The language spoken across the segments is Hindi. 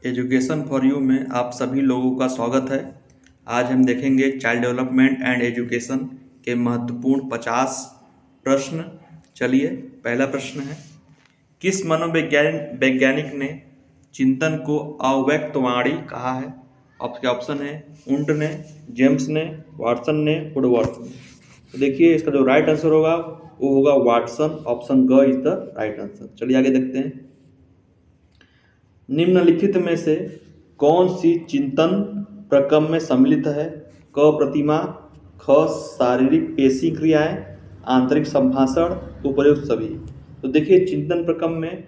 एजुकेशन फॉर यू में आप सभी लोगों का स्वागत है। आज हम देखेंगे चाइल्ड डेवलपमेंट एंड एजुकेशन के महत्वपूर्ण 50 प्रश्न। चलिए, पहला प्रश्न है, किस वैज्ञानिक ने चिंतन को अव्यक्तवाणी कहा है? आपके ऑप्शन है उंट ने, जेम्स ने, वाटसन ने, वुडवर्थ ने। तो देखिए, इसका जो राइट आंसर होगा वो होगा वाटसन। ऑप्शन ग इज द राइट आंसर। चलिए आगे देखते हैं। निम्नलिखित में से कौन सी चिंतन प्रक्रम में सम्मिलित है? क प्रतिमा, ख शारीरिक पेशी क्रियाएं, आंतरिक संभाषण, उपर्युक्त सभी। तो देखिए, चिंतन प्रक्रम में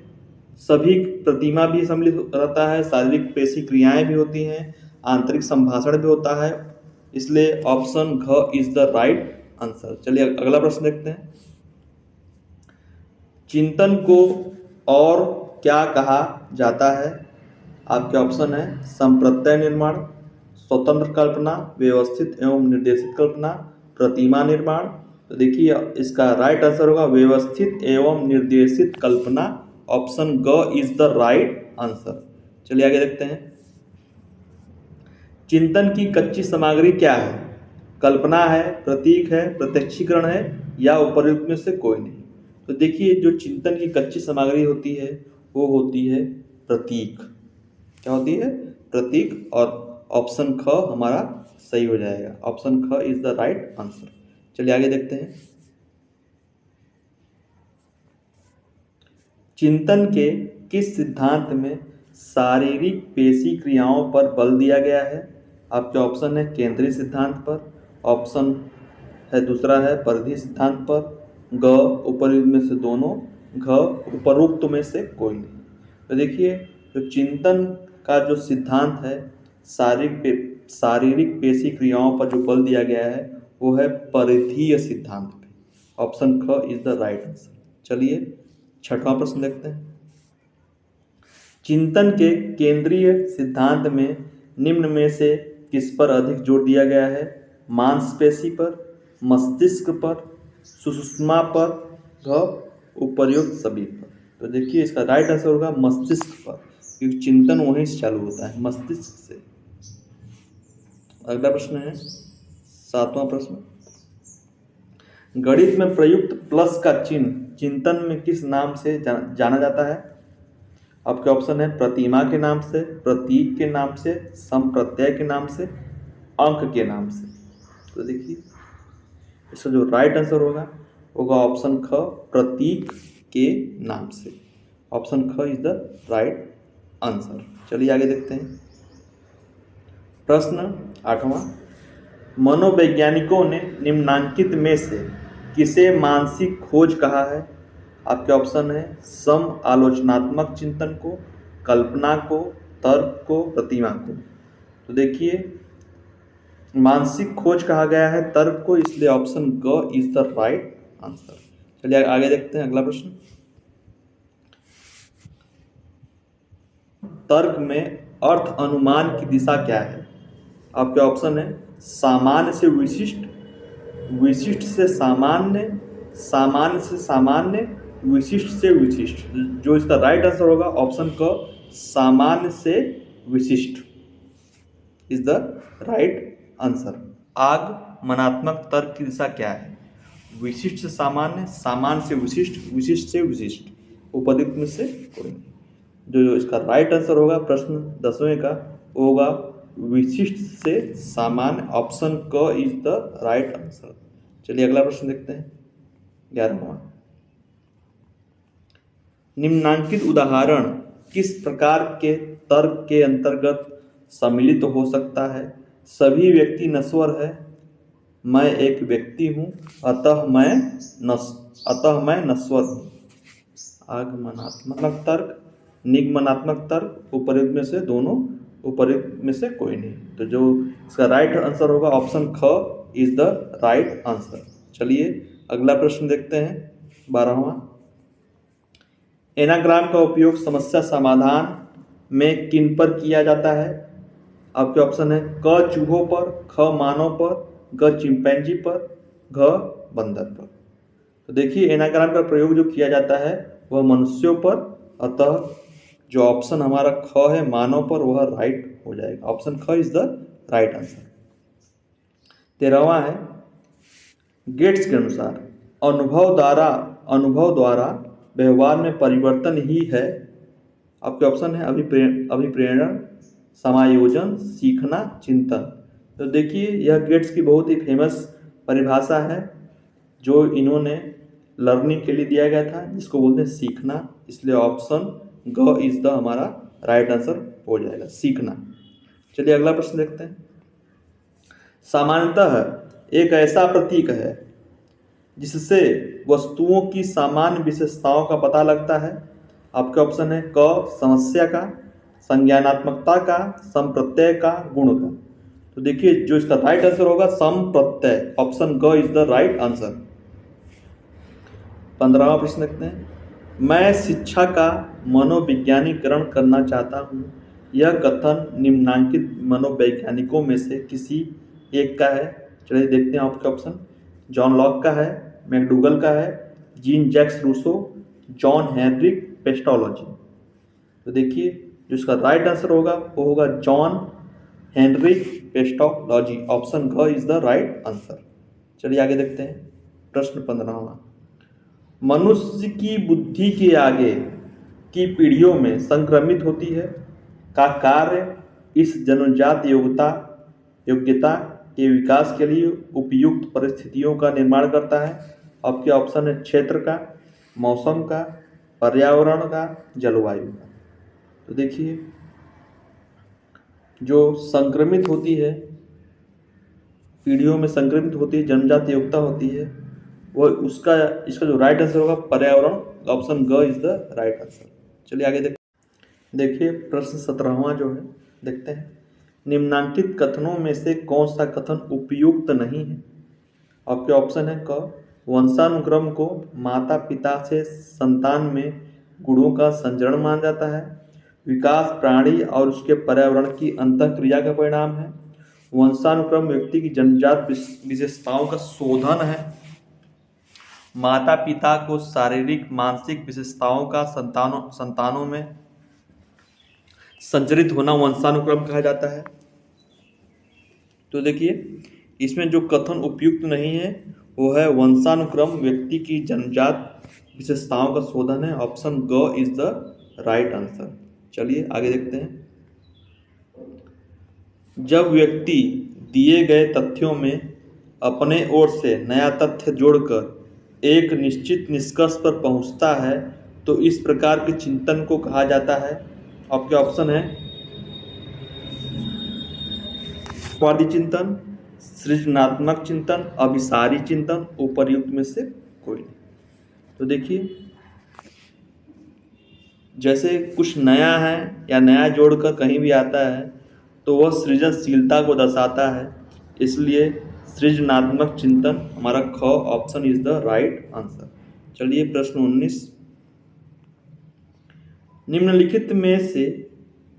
सभी प्रतिमा भी सम्मिलित रहता है, शारीरिक पेशी क्रियाएं भी होती हैं, आंतरिक संभाषण भी होता है, इसलिए ऑप्शन घ इज द राइट आंसर। चलिए अगला प्रश्न देखते हैं। चिंतन को और क्या कहा जाता है? आपके ऑप्शन है संप्रत्यय निर्माण, स्वतंत्र कल्पना, व्यवस्थित एवं निर्देशित कल्पना, प्रतिमा निर्माण। तो देखिए, इसका राइट आंसर होगा व्यवस्थित एवं निर्देशित कल्पना। ऑप्शन ग इज द राइट आंसर। चलिए आगे देखते हैं। चिंतन की कच्ची सामग्री क्या है? कल्पना है, प्रतीक है, प्रत्यक्षीकरण है, या उपर्युक्त में से कोई नहीं। तो देखिए, जो चिंतन की कच्ची सामग्री होती है वो होती है प्रतीक। क्या होती है? प्रतीक। और ऑप्शन ख हमारा सही हो जाएगा। ऑप्शन ख इज द राइट आंसर। चलिए आगे देखते हैं। चिंतन के किस सिद्धांत में शारीरिक पेशी क्रियाओं पर बल दिया गया है? आपके ऑप्शन है केंद्रीय सिद्धांत पर, ऑप्शन है दूसरा है परिधि सिद्धांत पर, ग उपर्युक्त में से दोनों, घ उपरोक्त में से कोई नहीं। तो देखिए, जो चिंतन का जो सिद्धांत है शारीरिक पेशी क्रियाओं पर जो बल दिया गया है वो है परिधीय सिद्धांत पे। ऑप्शन ख इज द राइट आंसर। चलिए छठवां प्रश्न देखते हैं। चिंतन के केंद्रीय सिद्धांत में निम्न में से किस पर अधिक जोर दिया गया है? मांसपेशी पर, मस्तिष्क पर, सुषुम्ना पर, घ उपर्युक्त सभी पर। तो देखिए, इसका राइट आंसर होगा मस्तिष्क पर, क्योंकि चिंतन वहीं से चालू होता है, मस्तिष्क से। अगला प्रश्न है सातवां प्रश्न। गणित में प्रयुक्त प्लस का चिन्ह चिंतन में किस नाम से जाना जाता है? आपके ऑप्शन है प्रतिमा के नाम से, प्रतीक के नाम से, संप्रत्यय के नाम से, अंक के नाम से। तो देखिए, इसका जो राइट आंसर होगा ऑप्शन ख प्रतीक के नाम से। ऑप्शन ख इज द राइट आंसर। चलिए आगे देखते हैं। प्रश्न आठवां। मनोवैज्ञानिकों ने निम्नांकित में से किसे मानसिक खोज कहा है? आपके ऑप्शन है सम आलोचनात्मक चिंतन को, कल्पना को, तर्क को, प्रतिमा को। तो देखिए, मानसिक खोज कहा गया है तर्क को, इसलिए ऑप्शन ग इज द राइट आंसर। चलिए आगे देखते हैं। अगला प्रश्न। तर्क में अर्थ अनुमान की दिशा क्या है? आपके ऑप्शन है सामान्य से विशिष्ट, विशिष्ट से सामान्य, सामान्य से सामान्य, विशिष्ट से विशिष्ट। जो इसका राइट आंसर होगा ऑप्शन क सामान्य से विशिष्ट इज द राइट आंसर। आगमनात्मक तर्क की दिशा क्या है? विशिष्ट से सामान्य, सामान्य से विशिष्ट, विशिष्ट से विशिष्ट, उपर्युक्त में से कोई। जो इसका राइट आंसर होगा प्रश्न 10वें का होगा विशिष्ट से सामान्य। ऑप्शन क इज द राइट आंसर। चलिए अगला प्रश्न देखते हैं 11वां। निम्नांकित उदाहरण किस प्रकार के तर्क के अंतर्गत सम्मिलित हो सकता है? सभी व्यक्ति नश्वर है, मैं एक व्यक्ति हूँ, अतः मैं नश्वर हूँ। आगमनात्मक तर्क, निगमनात्मक तर्क, उपर्युक्त में से दोनों, उपर्युक्त में से कोई नहीं। तो जो इसका राइट आंसर होगा ऑप्शन ख इज द राइट आंसर। चलिए अगला प्रश्न देखते हैं 12वां। एनाग्राम का उपयोग समस्या समाधान में किन पर किया जाता है? आपके ऑप्शन है क चूहों पर, ख मानव पर, ग चिंपैंजी पर, घ बंदर पर। तो देखिए, एनाग्राम का प्रयोग जो किया जाता है वह मनुष्यों पर, अतः जो ऑप्शन हमारा ख है मानव पर, वह राइट हो जाएगा। ऑप्शन ख इज द राइट आंसर। 13वां है, गेट्स के अनुसार अनुभव द्वारा व्यवहार में परिवर्तन ही है। आपके ऑप्शन है अभिप्रेरण, समायोजन, सीखना, चिंतन। तो देखिए यह गेट्स की बहुत ही फेमस परिभाषा है जो इन्होंने लर्निंग के लिए दिया गया था, जिसको बोलते हैं सीखना। इसलिए ऑप्शन ग इज द हमारा राइट आंसर हो जाएगा, सीखना। चलिए अगला प्रश्न देखते हैं। सामान्यतः एक ऐसा प्रतीक है जिससे वस्तुओं की सामान्य विशेषताओं का पता लगता है। आपके ऑप्शन है क समस्या का, संज्ञानात्मकता का, संप्रत्यय का, गुण का। तो देखिए जो इसका राइट आंसर होगा संप्रत्यय। ऑप्शन ग इज द राइट आंसर। 15वां प्रश्न देखते हैं। मैं शिक्षा का मनोवैज्ञानिकरण करना चाहता हूँ। यह कथन निम्नांकित मनोवैज्ञानिकों में से किसी एक का है। चलिए देखते हैं आपके ऑप्शन। जॉन लॉक का है, मैकडूगल का है, Jean Jacques Rousseau, Johann Heinrich Pestalozzi. तो देखिए जो इसका राइट आंसर होगा वो होगा जॉन हेनरिक पेस्टोलॉजी। ऑप्शन घ इज द राइट आंसर। चलिए आगे देखते हैं। प्रश्न 15वां। मनुष्य की बुद्धि के आगे की पीढ़ियों में संक्रमित होती है का कार्य इस जन्मजात योग्यता के विकास के लिए उपयुक्त परिस्थितियों का निर्माण करता है। आपके ऑप्शन है क्षेत्र का, मौसम का, पर्यावरण का, जलवायु का। तो देखिए जो संक्रमित होती है, पीढ़ियों में संक्रमित होती है, जन्मजात योग्यता होती है, वो इसका जो राइट आंसर होगा पर्यावरण। ऑप्शन ग इज द राइट आंसर। चलिए आगे देखिए प्रश्न 17वां जो है देखते हैं। निम्नांकित कथनों में से कौन सा कथन उपयुक्त नहीं है। आपके ऑप्शन है क वंशानुक्रम को माता पिता से संतान में गुणों का संचरण माना जाता है। विकास प्राणी और उसके पर्यावरण की अंतःक्रिया का परिणाम है। वंशानुक्रम व्यक्ति की जन्मजात विशेषताओं का शोधन है। माता पिता को शारीरिक मानसिक विशेषताओं का संतानों में संचरित होना वंशानुक्रम कहा जाता है। तो देखिए इसमें जो कथन उपयुक्त नहीं है वो है वंशानुक्रम व्यक्ति की जन्मजात विशेषताओं का शोधन है। ऑप्शन ग इज द राइट आंसर। चलिए आगे देखते हैं। जब व्यक्ति दिए गए तथ्यों में अपने ओर से नया तथ्य जोड़कर एक निश्चित निष्कर्ष पर पहुंचता है तो इस प्रकार के चिंतन को कहा जाता है। आपके ऑप्शन है वादी चिंतन, सृजनात्मक चिंतन, अभिसारी चिंतन, उपर्युक्त में से कोई नहीं। तो देखिए जैसे कुछ नया है या नया जोड़कर कहीं भी आता है तो वह सृजनशीलता को दर्शाता है, इसलिए सृजनात्मक चिंतन हमारा ख option is the right answer. चलिए प्रश्न 19। निम्नलिखित में से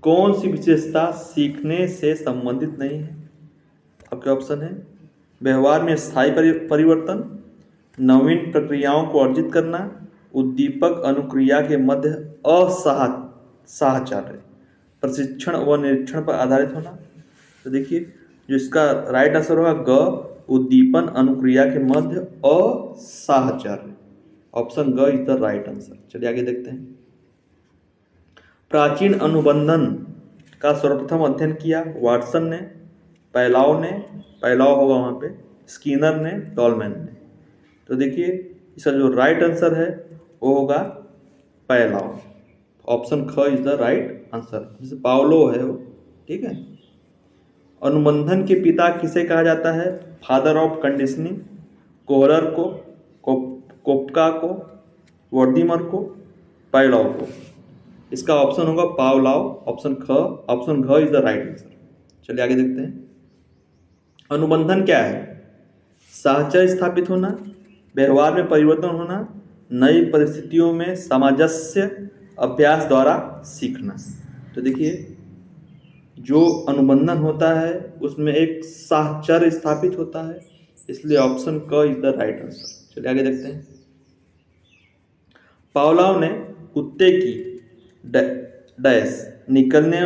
कौन सी विशेषता सीखने से संबंधित नहीं है। आपके ऑप्शन है व्यवहार में स्थायी परिवर्तन, नवीन प्रक्रियाओं को अर्जित करना, उद्दीपक अनुक्रिया के मध्य साहचर्य, प्रशिक्षण व निरीक्षण पर आधारित होना। तो देखिए जो इसका राइट आंसर होगा ग उद्दीपन अनुक्रिया के मध्य असाहचर्य। ऑप्शन ग इज द राइट आंसर। चलिए आगे देखते हैं। प्राचीन अनुबंधन का सर्वप्रथम अध्ययन किया वाटसन ने, पैलाव होगा वहाँ पे, स्किनर ने, टॉलमैन ने। तो देखिए इसका जो राइट आंसर है वो होगा पैलाव। ऑप्शन ख इज द राइट आंसर। जैसे पावलो है वो, ठीक है। अनुबंधन के पिता किसे कहा जाता है। फादर ऑफ कंडीशनिंग, कोहलर को, कोप्का को, वर्दीमर को, पैलाव को। इसका ऑप्शन होगा पावलाव। ऑप्शन घ इज द राइट आंसर। चलिए आगे देखते हैं। अनुबंधन क्या है। साहचर्य स्थापित होना, व्यवहार में परिवर्तन होना, नई परिस्थितियों में सामंजस्य अभ्यास द्वारा सीखना। तो देखिए जो अनुबंधन होता है उसमें एक साहचर्य स्थापित होता है, इसलिए ऑप्शन क इज द राइट आंसर। चलिए आगे देखते हैं। पावलोव ने कुत्ते की डैश निकलने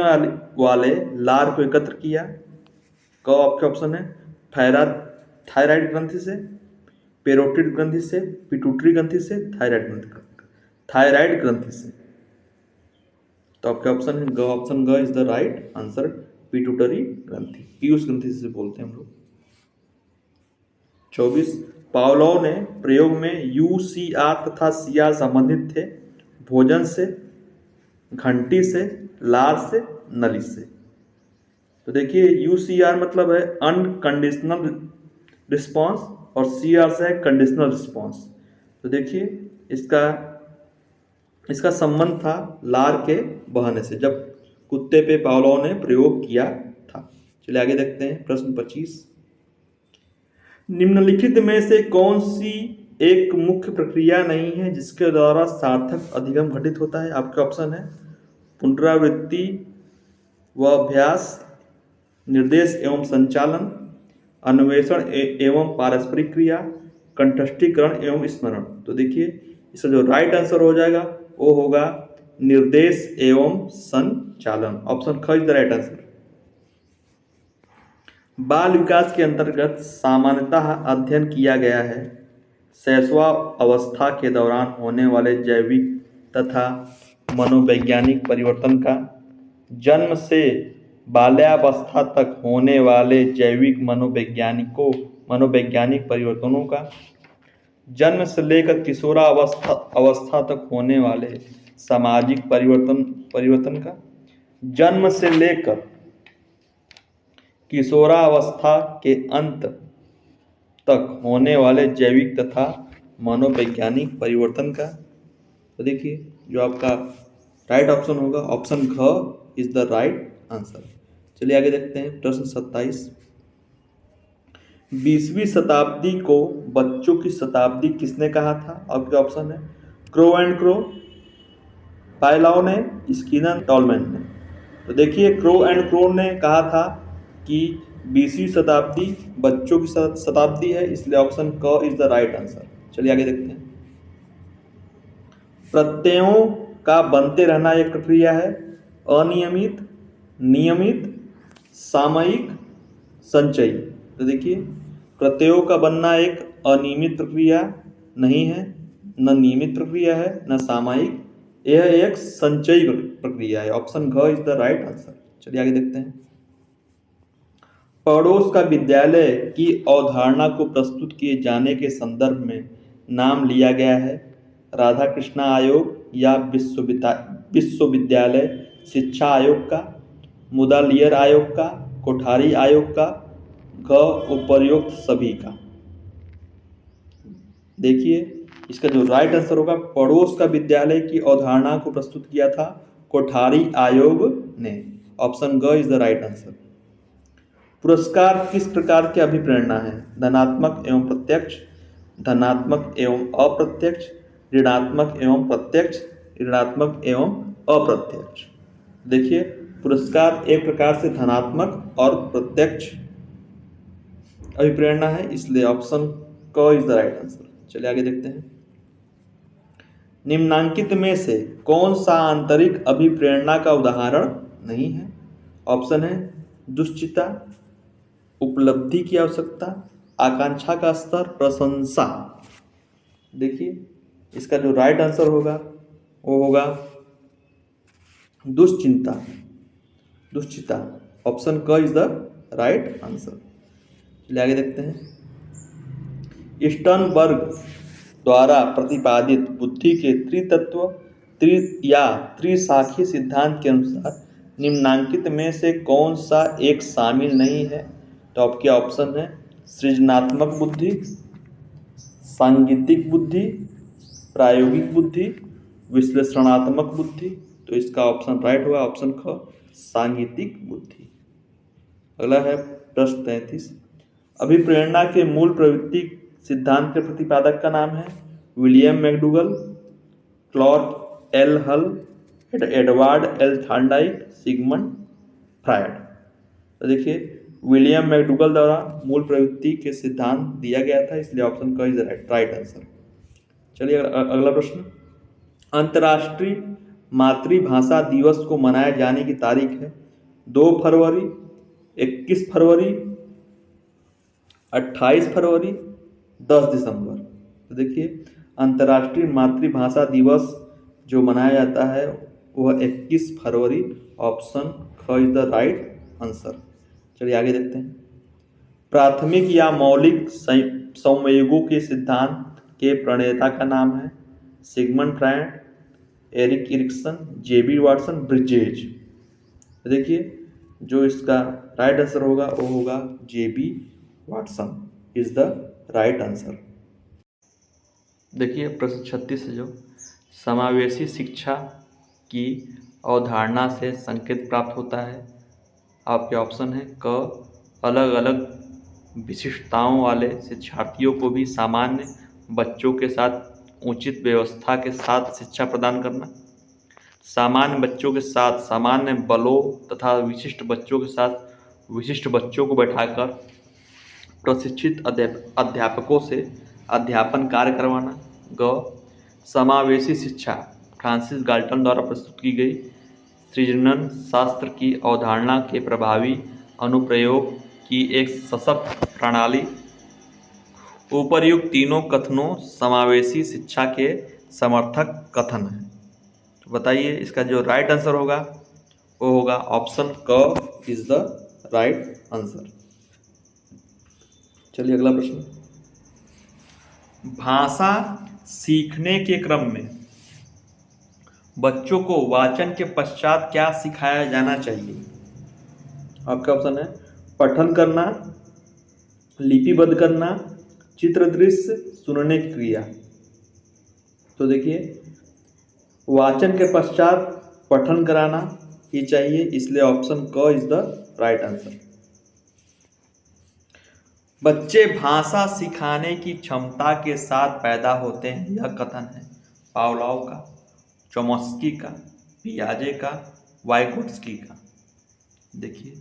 वाले लार को एकत्र किया। क आपके ऑप्शन है थायराइड ग्रंथि से, पेरोटिड ग्रंथि से, पिट्यूटरी ग्रंथि से, थायराइड ग्रंथि से। तो आपके ऑप्शन है ऑप्शन ग is the right answer, pituitary ग्रंथि, पीयूष ग्रंथि से बोलते हैं हम लोग। 24 पावलोव ने प्रयोग में यूसीआर तथा सीआर संबंधित थे भोजन से, घंटी से, लार से, नली से। तो देखिए यूसीआर मतलब है अनकंडीशनल रिस्पांस और सीआर से है कंडीशनल रिस्पांस। तो देखिए इसका संबंध था लार के बहने से, जब कुत्ते पे पावलोव ने प्रयोग किया था। चलिए आगे देखते हैं प्रश्न 25। निम्नलिखित में से कौन सी एक मुख्य प्रक्रिया नहीं है जिसके द्वारा सार्थक अधिगम घटित होता है? आपके ऑप्शन है पुनरावृत्ति व अभ्यास, निर्देश एवं संचालन, अन्वेषण एवं पारस्परिक क्रिया, कंठस्थीकरण एवं स्मरण। तो देखिए इसका जो राइट आंसर हो जाएगा वो होगा निर्देश एवं संचालन, ऑप्शन ख इज द राइट आंसर। बाल विकास के अंतर्गत सामान्यतः अध्ययन किया गया है शैशवावस्था के दौरान होने वाले जैविक तथा मनोवैज्ञानिक परिवर्तन का, जन्म से बाल्यावस्था तक होने वाले जैविक मनोवैज्ञानिक परिवर्तनों का, जन्म से लेकर किशोरावस्था तक होने वाले सामाजिक परिवर्तन का, जन्म से लेकर किशोरावस्था के अंत तक होने वाले जैविक तथा मनोवैज्ञानिक परिवर्तन का। तो देखिए जो आपका राइट ऑप्शन होगा ऑप्शन घ इज द राइट आंसर। चलिए आगे देखते हैं प्रश्न 27। 20वीं शताब्दी को बच्चों की शताब्दी किसने कहा था? आपके ऑप्शन है क्रो एंड क्रो, पावलोव ने, स्किनर, टॉलमैन ने। तो देखिए क्रो एंड क्रो ने कहा था कि 20वीं शताब्दी बच्चों की शताब्दी है, इसलिए ऑप्शन क इज द राइट आंसर। चलिए आगे देखते हैं। प्रत्ययों का बनते रहना एक प्रक्रिया है अनियमित, नियमित, सामयिक, संचयी। तो देखिए प्रत्ययों का बनना एक अनियमित प्रक्रिया नहीं है, न नियमित प्रक्रिया है, न सामयिक, यह एक संचयी प्रक्रिया है, ऑप्शन घ इज द राइट आंसर। चलिए आगे देखते हैं। पड़ोस का विद्यालय की अवधारणा को प्रस्तुत किए जाने के संदर्भ में नाम लिया गया है राधाकृष्ण आयोग या विश्वविद्यालय शिक्षा आयोग का, मुदालियर आयोग का, कोठारी आयोग का, ग उपर्युक्त सभी का। देखिए इसका जो राइट आंसर होगा पड़ोस का विद्यालय की अवधारणा को प्रस्तुत किया था कोठारी आयोग ने, ऑप्शन ग इज द राइट आंसर। पुरस्कार किस प्रकार की अभिप्रेरणा है? धनात्मक एवं प्रत्यक्ष, धनात्मक एवं अप्रत्यक्ष, ऋणात्मक एवं प्रत्यक्ष, ऋणात्मक एवं अप्रत्यक्ष। देखिए पुरस्कार एक प्रकार से धनात्मक और प्रत्यक्ष अभिप्रेरणा है, इसलिए ऑप्शन क इज द राइट आंसर। चलिए आगे देखते हैं। निम्नांकित में से कौन सा आंतरिक अभिप्रेरणा का उदाहरण नहीं है? ऑप्शन है दुश्चिता, उपलब्धि की आवश्यकता, आकांक्षा का स्तर, प्रशंसा। देखिए इसका जो राइट आंसर होगा वो होगा दुश्चिता, ऑप्शन क इज द राइट आंसर। चलिए आगे देखते हैं। स्टर्नबर्ग द्वारा प्रतिपादित बुद्धि के त्रितत्व त्रिशाखी सिद्धांत के अनुसार निम्नांकित में से कौन सा एक शामिल नहीं है? तो आपके ऑप्शन है सृजनात्मक बुद्धि, सांगीतिक बुद्धि, प्रायोगिक बुद्धि, विश्लेषणात्मक बुद्धि। तो इसका ऑप्शन राइट हुआ ऑप्शन ख सांगीतिक बुद्धि। अगला है प्रश्न 33। अभिप्रेरणा के मूल प्रवृत्ति सिद्धांत के प्रतिपादक का नाम है William McDougall, Claude L Hull, Edward L Thorndike, Sigmund Freud. तो देखिए विलियम मैकडूगल द्वारा मूल प्रवृत्ति के सिद्धांत दिया गया था, इसलिए ऑप्शन क इज राइट आंसर। चलिए अगला प्रश्न। अंतर्राष्ट्रीय मातृभाषा दिवस को मनाए जाने की तारीख है 2 फरवरी, 21 फरवरी, 28 फरवरी, 10 दिसंबर। तो देखिए अंतर्राष्ट्रीय मातृभाषा दिवस जो मनाया जाता है वह 21 फरवरी, ऑप्शन ख इज द राइट आंसर। चलिए आगे देखते हैं। प्राथमिक या मौलिक संवेगों के सिद्धांत के प्रणेता का नाम है Sigmund Freud, Erik Erikson, JB Watson, Bridges. देखिए जो इसका राइट आंसर होगा वो होगा JB Watson is the right answer. देखिए प्रश्न 36 से जो समावेशी शिक्षा की अवधारणा से संकेत प्राप्त होता है, आपके ऑप्शन है क अलग अलग विशिष्टताओं वाले शिक्षार्थियों को भी सामान्य बच्चों के साथ उचित व्यवस्था के साथ शिक्षा प्रदान करना, सामान्य बच्चों के साथ सामान्य बलों तथा विशिष्ट बच्चों के साथ विशिष्ट बच्चों को बैठाकर प्रशिक्षित अध्यापकों से अध्यापन कार्य करवाना, ग समावेशी शिक्षा फ्रांसिस गाल्टन द्वारा प्रस्तुत की गई सृजनन शास्त्र की अवधारणा के प्रभावी अनुप्रयोग की एक सशक्त प्रणाली। उपर्युक्त तीनों कथनों समावेशी शिक्षा के समर्थक कथन हैं। तो बताइए इसका जो राइट आंसर होगा वो होगा ऑप्शन क इज द राइट आंसर। चलिए अगला प्रश्न। भाषा सीखने के क्रम में बच्चों को वाचन के पश्चात क्या सिखाया जाना चाहिए? आपका ऑप्शन है पठन करना, लिपिबद्ध करना, चित्र दृश्य, सुनने की क्रिया। तो देखिए वाचन के पश्चात पठन कराना ही चाहिए, इसलिए ऑप्शन क इज द राइट आंसर। बच्चे भाषा सिखाने की क्षमता के साथ पैदा होते हैं, यह कथन है पावलोव का, चोम्स्की का, पियाजे का, वाइगोट्स्की का। देखिए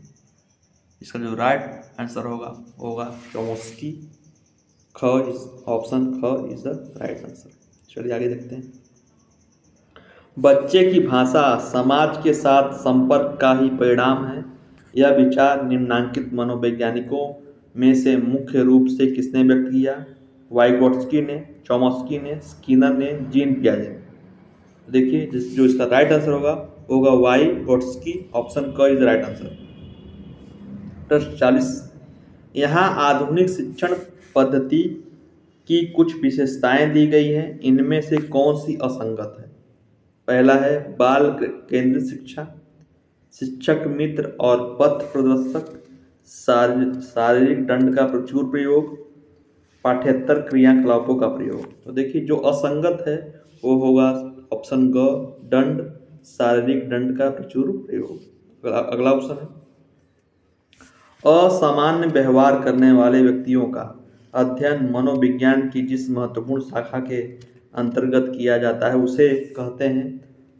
इसका जो राइट आंसर होगा चोम्स्की, ऑप्शन ख इज द राइट आंसर। चलिए आगे देखते हैं। बच्चे की भाषा समाज के साथ संपर्क का ही परिणाम है, यह विचार निम्नांकित मनोवैज्ञानिकों में से मुख्य रूप से किसने व्यक्त किया? वाइगोट्स्की ने, चोम्स्की ने, स्किनर ने, जीन पियाजे। देखिए जो इसका राइट आंसर होगा वाइगोट्स्की, ऑप्शन क इज राइट आंसर। प्रश्न 40। यहाँ आधुनिक शिक्षण पद्धति की कुछ विशेषताएं दी गई हैं, इनमें से कौन सी असंगत है? पहला है बाल केंद्रित शिक्षा, शिक्षक मित्र और पथ प्रदर्शक, शारीरिक दंड का प्रचुर प्रयोग, पाठ्येतर क्रियाकलापों का प्रयोग। तो देखिए जो असंगत है वो होगा ऑप्शन ग दंड, शारीरिक दंड का प्रचुर प्रयोग। अगला ऑप्शन है असामान्य व्यवहार करने वाले व्यक्तियों का अध्ययन मनोविज्ञान की जिस महत्वपूर्ण शाखा के अंतर्गत किया जाता है उसे कहते हैं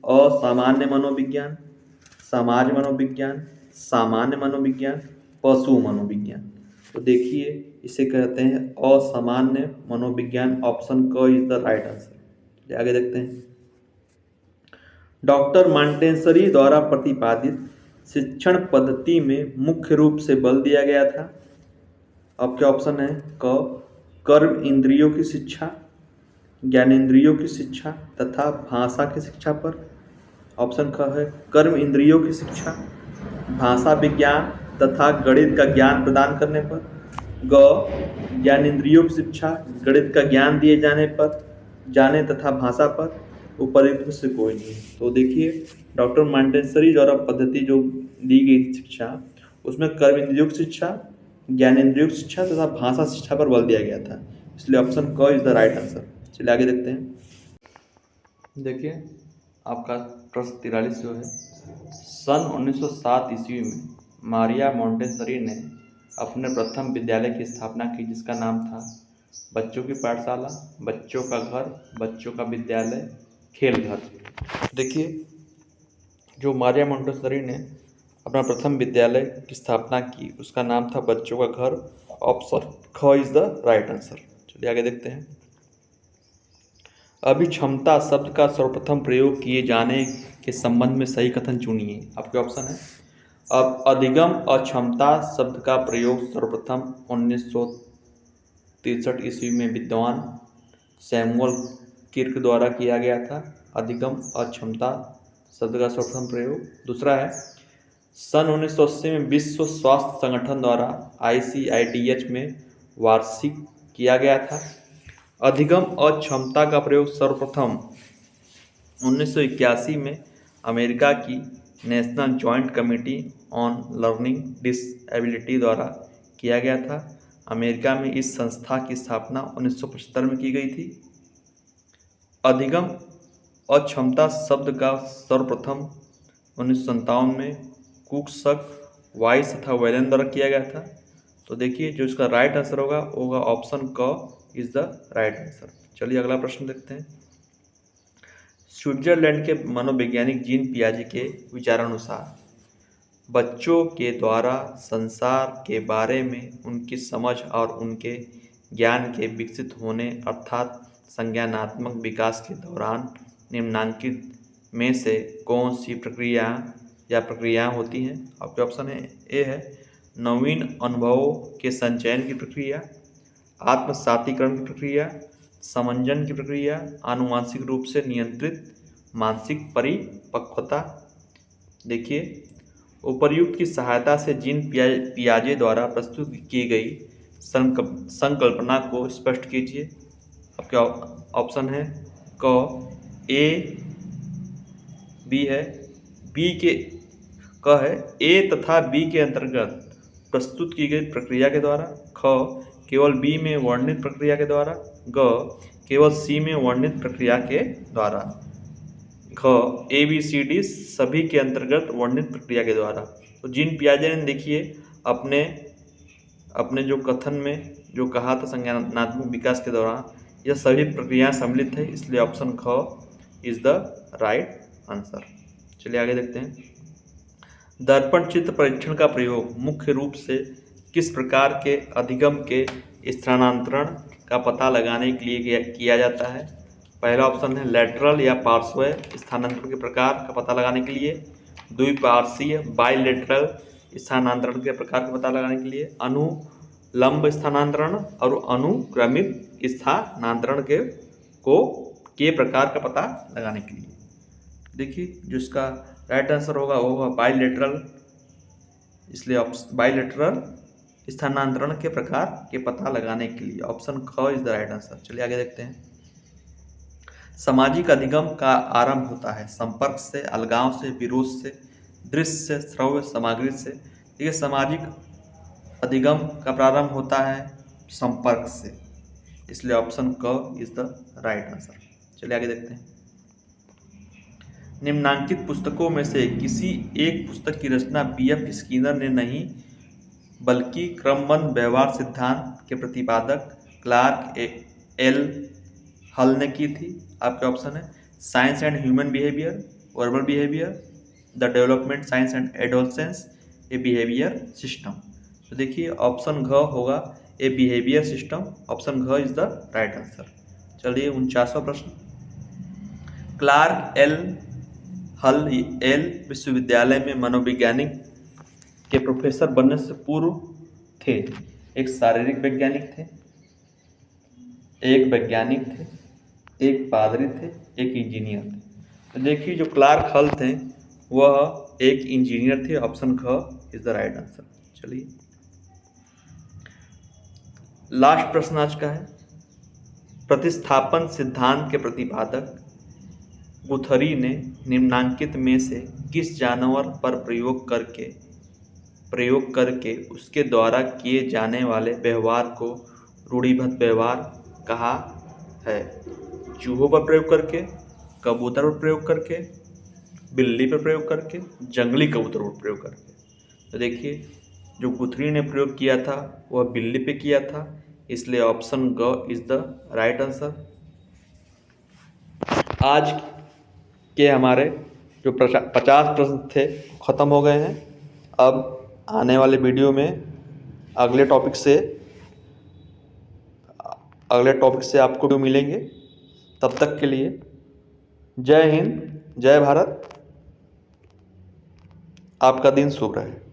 असामान्य मनोविज्ञान, समाज मनोविज्ञान, सामान्य मनोविज्ञान, पशु मनोविज्ञान। तो देखिए इसे कहते हैं असामान्य मनोविज्ञान, ऑप्शन क इज द राइट आंसर। आगे देखते हैं। डॉक्टर मॉन्टेसरी द्वारा प्रतिपादित शिक्षण पद्धति में मुख्य रूप से बल दिया गया था। आपके ऑप्शन है क कर्म इंद्रियों की शिक्षा, ज्ञानेंद्रियों की शिक्षा तथा भाषा की शिक्षा पर। ऑप्शन ख है कर्म इंद्रियों की शिक्षा, भाषा विज्ञान तथा गणित का ज्ञान प्रदान करने पर। ग ज्ञानेंद्रियों की शिक्षा, गणित का ज्ञान दिए जाने तथा भाषा पर। उपयुक्त में से कोई नहीं। तो देखिए डॉक्टर मॉन्टेसरी द्वारा पद्धति जो दी गई शिक्षा उसमें कर्म इंद्रियों की शिक्षा, ज्ञानेंद्रियों की शिक्षा तथा भाषा शिक्षा पर बल दिया गया था, इसलिए ऑप्शन क इज द राइट आंसर। चलिए आगे देखते हैं। देखिए आपका प्रश्न 43 जो है सन 1907 ईस्वी में मारिया मॉन्टेसरी ने अपने प्रथम विद्यालय की स्थापना की जिसका नाम था बच्चों की पाठशाला, बच्चों का घर, बच्चों का विद्यालय, खेल घर। देखिए जो मारिया मॉन्टेसरी ने अपना प्रथम विद्यालय की स्थापना की उसका नाम था बच्चों का घर, ऑप्शन ख इज द राइट आंसर। चलिए आगे देखते हैं। अभिक्षमता शब्द का सर्वप्रथम प्रयोग किए जाने के संबंध में सही कथन चुनिए। आपके ऑप्शन है। अब अधिगम अक्षमता शब्द का प्रयोग सर्वप्रथम 1963 ईस्वी में विद्वान सैमुअल किर्क द्वारा किया गया था। अधिगम अक्षमता शब्द का सर्वप्रथम प्रयोग। दूसरा है सन 1980 में विश्व स्वास्थ्य संगठन द्वारा ICIDH में वार्षिक किया गया था। अधिगम अक्षमता का प्रयोग सर्वप्रथम 1981 में अमेरिका की national joint committee on learning disability द्वारा किया गया था। अमेरिका में इस संस्था की स्थापना 1975 में की गई थी। अधिगम अक्षमता शब्द का सर्वप्रथम 1957 में कुक्सक, वाइस तथा वेलन द्वारा किया गया था। तो देखिए जो इसका राइट आंसर होगा वो होगा ऑप्शन क इज द राइट आंसर। चलिए अगला प्रश्न देखते हैं। स्विट्जरलैंड के मनोवैज्ञानिक जीन पियाजे के विचारानुसार बच्चों के द्वारा संसार के बारे में उनकी समझ और उनके ज्ञान के विकसित होने अर्थात संज्ञानात्मक विकास के दौरान निम्नांकित में से कौन सी प्रक्रियाएं होती हैं। आपके ऑप्शन है ए है नवीन अनुभवों के संचयन की प्रक्रिया, आत्मसातीकरण की प्रक्रिया, समंजन की प्रक्रिया, आनुवांशिक रूप से नियंत्रित मानसिक परिपक्वता। देखिए उपर्युक्त की सहायता से जीन पियाजे द्वारा प्रस्तुत की गई संकल्पना को स्पष्ट कीजिए। आपके ऑप्शन है क ए बी है, बी के क है ए तथा बी के अंतर्गत प्रस्तुत की गई प्रक्रिया के द्वारा, ख केवल बी में वर्णित प्रक्रिया के द्वारा, ग केवल सी में वर्णित प्रक्रिया के द्वारा, घ ABCD सभी के अंतर्गत वर्णित प्रक्रिया के द्वारा। तो जीन पियाजे ने देखिए अपने जो कथन में जो कहा था संज्ञानात्मक विकास के दौरान यह सभी प्रक्रियाएं सम्मिलित है, इसलिए ऑप्शन ख इज द राइट आंसर। चलिए आगे देखते हैं। दर्पण चित्र परीक्षण का प्रयोग मुख्य रूप से किस प्रकार के अधिगम के स्थानांतरण का पता लगाने के लिए किया जाता है। पहला ऑप्शन है लेटरल या पार्श्वीय स्थानांतरण के प्रकार का पता लगाने के लिए, द्विपार्श्वीय बाइलेटरल स्थानांतरण के प्रकार का पता लगाने के लिए, अनुलंब स्थानांतरण और अनुक्रमिक स्थानांतरण के प्रकार का पता लगाने के लिए। देखिए जो इसका राइट आंसर होगा वो होगा बाइलेटरल, इसलिए बाइलेटरल स्थानांतरण के प्रकार के पता लगाने के लिए ऑप्शन ख इज द राइट आंसर। चलिए आगे देखते हैं। सामाजिक अधिगम का आरंभ होता है संपर्क से, अलगाव से, विरोध से, दृश्य से, श्रव्य सामग्री से। देखिए सामाजिक अधिगम का प्रारंभ होता है संपर्क से, इसलिए ऑप्शन क इज द राइट आंसर। चलिए आगे देखते हैं। निम्नांकित पुस्तकों में से किसी एक पुस्तक की रचना BF स्किनर ने नहीं बल्कि क्रमबद्ध व्यवहार सिद्धांत के प्रतिपादक क्लार्क एल हल ने की थी। आपके ऑप्शन है science and human behaviour, verbal behaviour, the development science and adolescence, A behaviour system. तो देखिए ऑप्शन घ होगा ए बिहेवियर सिस्टम, ऑप्शन घ इज द राइट आंसर। चलिए 49वां प्रश्न। क्लार्क एल हल एल विश्वविद्यालय में मनोवैज्ञानिक के प्रोफेसर बनने से पूर्व थे एक शारीरिक वैज्ञानिक थे, एक वैज्ञानिक थे, एक पादरी थे, एक इंजीनियर थे। तो देखिए जो क्लार्क हल थे वह एक इंजीनियर थे, ऑप्शन ख इज द राइट आंसर। चलिए लास्ट प्रश्न आज का है। प्रतिस्थापन सिद्धांत के प्रतिपादक गुथरी ने निम्नांकित में से किस जानवर पर प्रयोग करके उसके द्वारा किए जाने वाले व्यवहार को रूढ़िबद्ध व्यवहार कहा है। चूहों पर प्रयोग करके, कबूतर पर प्रयोग करके, बिल्ली पर प्रयोग करके, जंगली कबूतर पर प्रयोग करके। तो देखिए जो गुथरी ने प्रयोग किया था वह बिल्ली पे किया था, इसलिए ऑप्शन ग इज द राइट आंसर। आज के हमारे जो 50 प्रश्न थे ख़त्म हो गए हैं। अब आने वाले वीडियो में अगले टॉपिक से आपको मिलेंगे। तब तक के लिए जय हिंद, जय भारत। आपका दिन शुभ रहे।